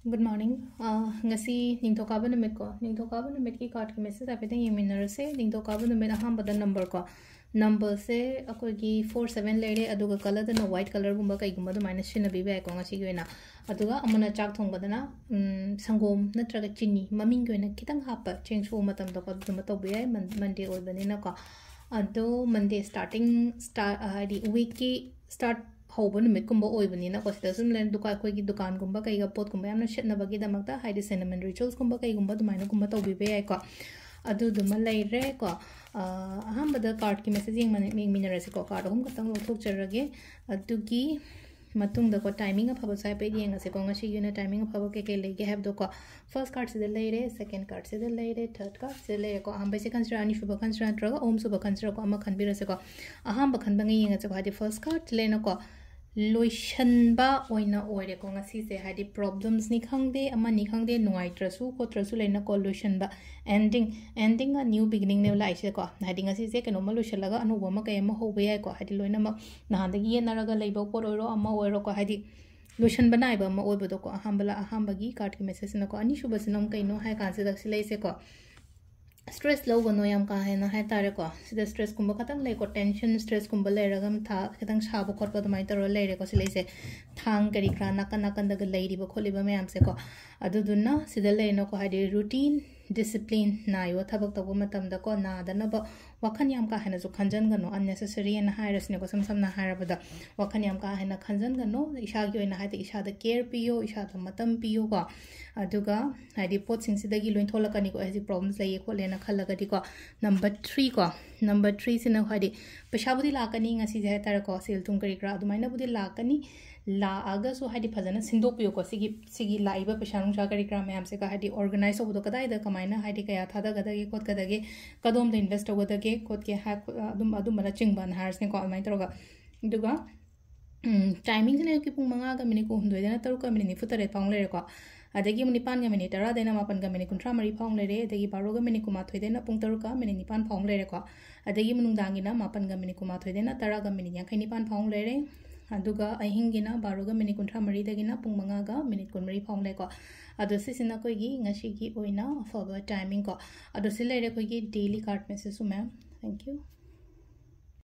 Good morning. Ngasi ningthokaba numit ko. Ningthokaba numit ki card ki message apete yeminar se ningthokaba numit ahambada number ko. Number se akoi ki 47 lere aduga color da white color gumba kai gumba do minus shina bibe ko ngasi gi na. Aduga amana chak thongba da na sangom natraga chini maming gi na kitang hapa change ho matam da ko dum to bi ai Monday oi bani na ko. Ado Monday di week ki start hौबन नुमित कुंबा ओइबनिना को सिदा सुम लेन दुका कोई की दुकान कुंबा कई गा पोत कुंबा यामना शेटना बगी दमकता हाइडी सिनेमन रिचुअल्स कुंबा कई कुंबा दुमाइना कुंबा तौबीबे याय को अदु दुमा लेरे को अहमबदा कार्ड की मेसेजिंग मिनरसे को कार्ड हम खतंग लोथोक चरगे अदुगी मतुंग दको टाइमिंग अफब साइ पे येंग से को ngasi यूना टाइमिंग अफब के लेगे हैव दो को फर्स्ट कार्ड से लेरे सेकंड कार्ड से लेरे थर्ड कार्ड से लेरे को हम बेसे कंसिडर अनि शुभ कंसिडर ट्रगा ओम शुभ कंसिडर को अमा खनबिरसे को अहम बखन बंगे येंग से को हादी फर्स्ट कार्ड लेना को लोइशनबा ओइना ओइरे को ngasi से हादी प्रॉब्लम्स नि खंगदे अमा नि खंगदे नुआइट्रसु कोट्रसु लेना को लोइशनबा एंडिंग अ न्यू बिगिनिंग ने लाइसे को हादी ngasi से कनो म लोइशलगा अनुभव म कय म होबे याय को हादी लोइना म नहादगी ये नरगा लेबो पोर ओइरो अमा ओइरो को हादी लोइशन बनाइबा म ओइबदो को अहमबगी कार्ड की मेसेज न को अनि शुभसनम कइनो हाय कांसे दक्सि लेसे को स्ट्रेस लौगनो याम का है ना है तारे को सिदा स्ट्रेस कुंबा खतंग ले को टेंशन स्ट्रेस कुंबा ले रगम था खतंग साबो खरपा दमाइ तरो ले रे को सिले से थांग करी क्रा नाकन नाकन दग लेरिबो खोलिबा मयाम से को अदुदुना सिदा ले नो को हादे रूटीन डिसिप्लिन नायो थबक तबो मतम द को ना दनब वखन याम का है ना जो खंजन गनो अननेसेसरी एन हाइरस ने को सम ना हाइरबदा वखन याम का है ना खंजन गनो इशा की ओइना हाते इशा द केयर पियो इशा द मतम पियो को अदुगा हादे पोट सिंग सिदगी लोइन थोलकनी को हेजि प्रॉब्लम्स ले को लेना खलगदी को नंबर 3 सिना हादे पैसाबुदी लाकनी ngasi जे तार को सेल तुम करी क्रा दुमाइना बुदी लाकनी लागा सो हादि फजना सिंदो पियो को सिगी लाइबा पैसा नुसा करी क्रा मैम से का हादि ऑर्गेनाइज होबदो कदाइ द कमाइना हादि कया थादा गदगे कोत गदगे कदोम द इन्वेस्ट होगदगे कोत के हा अदुम मला चिंगबन हार्स ने को अमाइ तरोगा दुगा टाइमिंग ने की पुंग मंगा गा मिनि को हुंदो देना तरुक मिनि नि फुतरे पाउंग लेरे को अदगी मुनिपान गा मिनि तरा देना मापन गा मिनि कुंट्रा मरी पाउंग लेरे अदगी बारो गा मिनि कुमा थोय देना पुंग तरुक मिनि निपान पाउंग लेरे को अदगी मुनुंगदांगी ना मापन गा मिनि कुमा थोय देना तरा गा मिनि यांखै निपान पाउंग लेरे अदुगा अहिंगिना बारोगा मिनि कुंट्रा मरी दगिना पुंग मंगा गा मिनि कुनमरी पाउंग ले को अदो सिसिना कोइगी ngasi की ओइना अफब टाइमिंग को अदो सिलेरे कोइगी डेली कार्ड मेसेज सु मैम थैंक यू